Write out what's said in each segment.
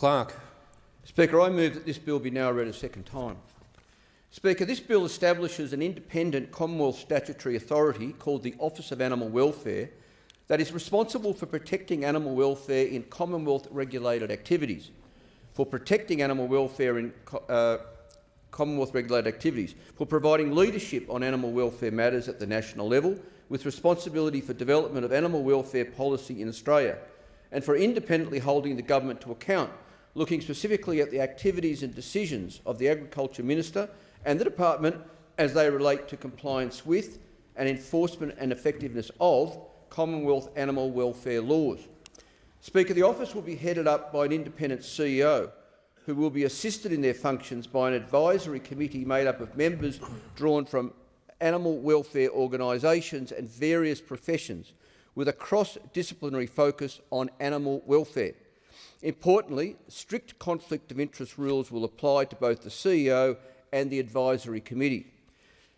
Clerk. Speaker, I move that this bill be now read a second time. Speaker, this bill establishes an independent Commonwealth statutory authority called the Office of Animal Welfare that is responsible for protecting animal welfare in Commonwealth-regulated activities. For protecting animal welfare in Commonwealth-regulated activities, for providing leadership on animal welfare matters at the national level, with responsibility for development of animal welfare policy in Australia, and for independently holding the government to account, looking specifically at the activities and decisions of the Agriculture Minister and the Department as they relate to compliance with and enforcement and effectiveness of Commonwealth animal welfare laws. Speaker, the office will be headed up by an independent CEO who will be assisted in their functions by an advisory committee made up of members drawn from animal welfare organisations and various professions with a cross-disciplinary focus on animal welfare. Importantly, strict conflict of interest rules will apply to both the CEO and the advisory committee.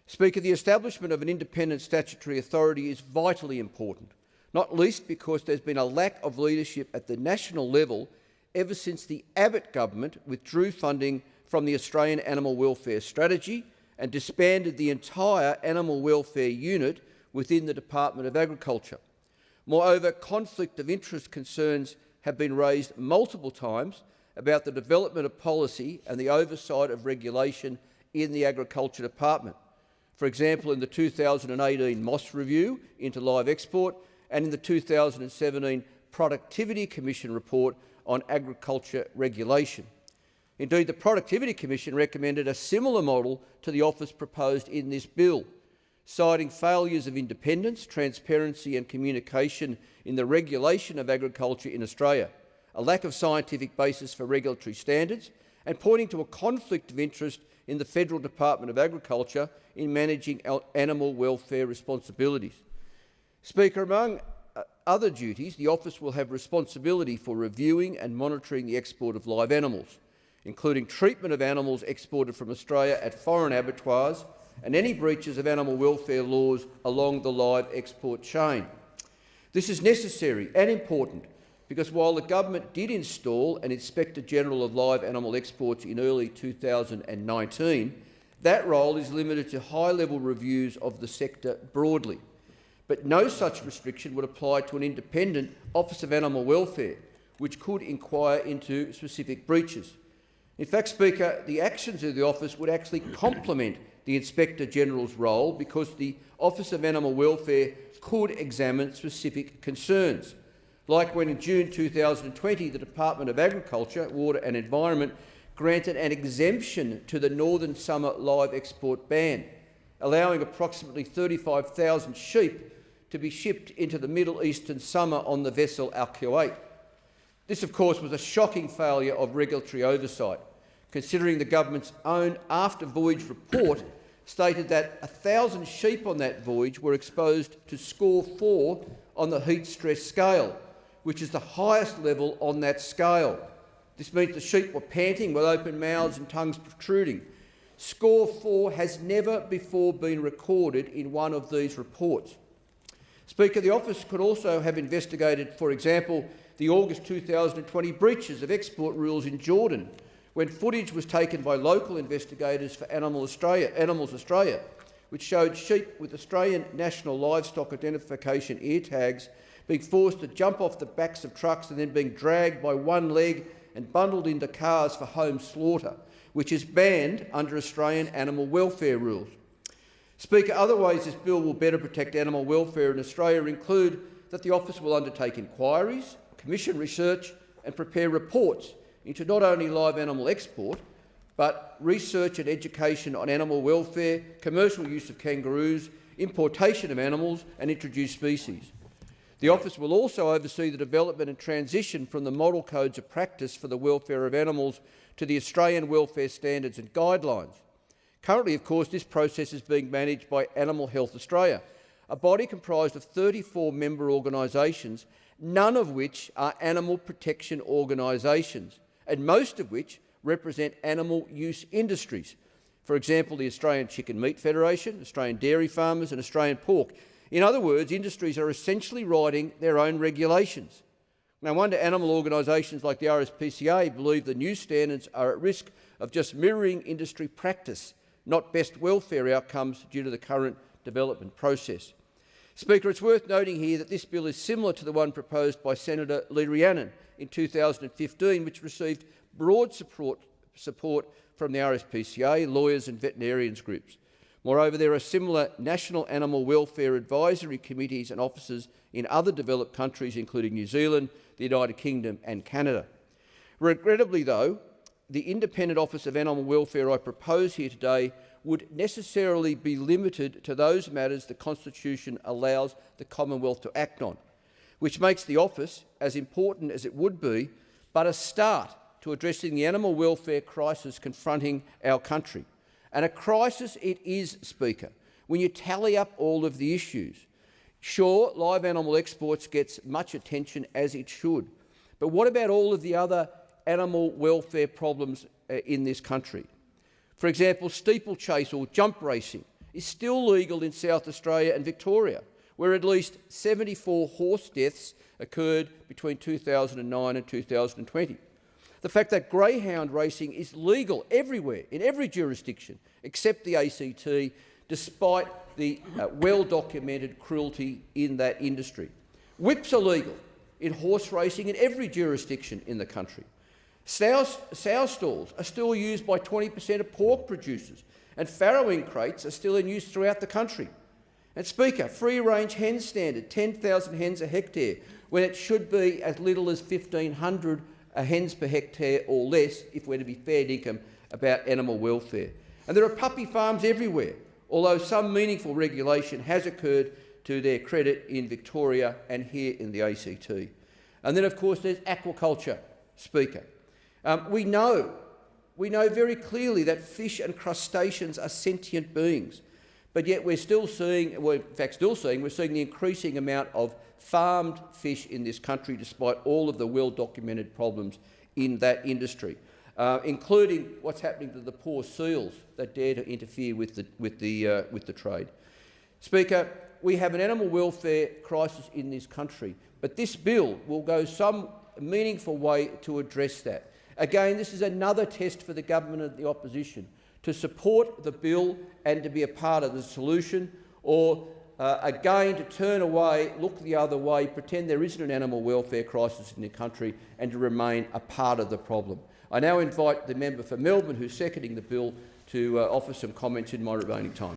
Speaker, the establishment of an independent statutory authority is vitally important, not least because there's been a lack of leadership at the national level ever since the Abbott government withdrew funding from the Australian Animal Welfare Strategy and disbanded the entire animal welfare unit within the Department of Agriculture. Moreover, conflict of interest concerns have been raised multiple times about the development of policy and the oversight of regulation in the Agriculture Department. For example, in the 2018 MOS review into live export and in the 2017 Productivity Commission report on agriculture regulation. Indeed, the Productivity Commission recommended a similar model to the office proposed in this bill, citing failures of independence, transparency and communication in the regulation of agriculture in Australia, a lack of scientific basis for regulatory standards, and pointing to a conflict of interest in the Federal Department of Agriculture in managing animal welfare responsibilities. Speaker, among other duties, the office will have responsibility for reviewing and monitoring the export of live animals, including treatment of animals exported from Australia at foreign abattoirs and any breaches of animal welfare laws along the live export chain. This is necessary and important because while the government did install an Inspector-General of live animal exports in early 2019, that role is limited to high-level reviews of the sector broadly. But no such restriction would apply to an independent Office of Animal Welfare, which could inquire into specific breaches. In fact, Speaker, the actions of the office would actually complement the Inspector-General's role because the Office of Animal Welfare could examine specific concerns, like when in June 2020 the Department of Agriculture, Water and Environment granted an exemption to the Northern Summer live export ban, allowing approximately 35,000 sheep to be shipped into the Middle Eastern summer on the vessel Al-Kuwait. This, of course, was a shocking failure of regulatory oversight, considering the government's own after-voyage report stated that 1,000 sheep on that voyage were exposed to score 4 on the heat stress scale, which is the highest level on that scale. This means the sheep were panting with open mouths and tongues protruding. Score 4 has never before been recorded in one of these reports. Speaker, the office could also have investigated, for example, the August 2020 breaches of export rules in Jordan, when footage was taken by local investigators for Animals Australia, which showed sheep with Australian National Livestock Identification ear tags being forced to jump off the backs of trucks and then being dragged by one leg and bundled into cars for home slaughter, which is banned under Australian animal welfare rules. Speaker, other ways this bill will better protect animal welfare in Australia include that the office will undertake inquiries, commission research and prepare reports into not only live animal export, but research and education on animal welfare, commercial use of kangaroos, importation of animals and introduced species. The office will also oversee the development and transition from the model codes of practice for the welfare of animals to the Australian welfare standards and guidelines. Currently, of course, this process is being managed by Animal Health Australia, a body comprised of 34 member organisations, none of which are animal protection organisations, and most of which represent animal use industries. For example, the Australian Chicken Meat Federation, Australian Dairy Farmers and Australian Pork. In other words, industries are essentially writing their own regulations. No wonder animal organisations like the RSPCA believe the new standards are at risk of just mirroring industry practice, not best welfare outcomes due to the current development process. Speaker, it's worth noting here that this bill is similar to the one proposed by Senator Lee Rhiannon in 2015, which received broad support from the RSPCA, lawyers and veterinarians groups. Moreover, there are similar national animal welfare advisory committees and offices in other developed countries, including New Zealand, the United Kingdom and Canada. Regrettably, though, the Independent Office of Animal Welfare I propose here today would necessarily be limited to those matters the Constitution allows the Commonwealth to act on, which makes the office, as important as it would be, but a start to addressing the animal welfare crisis confronting our country. And a crisis it is, Speaker, when you tally up all of the issues. Sure, live animal exports gets much attention, as it should, but what about all of the other animal welfare problems in this country? For example, steeplechase or jump racing is still legal in South Australia and Victoria, where at least 74 horse deaths occurred between 2009 and 2020. The fact that greyhound racing is legal everywhere, in every jurisdiction, except the ACT, despite the well-documented cruelty in that industry. Whips are legal in horse racing in every jurisdiction in the country. Sow stalls are still used by 20% of pork producers, and farrowing crates are still in use throughout the country. And Speaker, free-range hen standard, 10,000 hens a hectare, when it should be as little as 1,500 hens per hectare or less if we're to be fair dinkum about animal welfare. And there are puppy farms everywhere, although some meaningful regulation has occurred to their credit in Victoria and here in the ACT. And then, of course, there's aquaculture, Speaker. We know very clearly that fish and crustaceans are sentient beings, but yet we're still seeing, well, in fact we're seeing the increasing amount of farmed fish in this country despite all of the well-documented problems in that industry, including what's happening to the poor seals that dare to interfere with the trade. Speaker, we have an animal welfare crisis in this country, but this bill will go some meaningful way to address that. Again, this is another test for the government and the opposition to support the bill and to be a part of the solution, or again to turn away, look the other way, pretend there isn't an animal welfare crisis in the country and to remain a part of the problem. I now invite the member for Melbourne, who's seconding the bill, to offer some comments in my remaining time.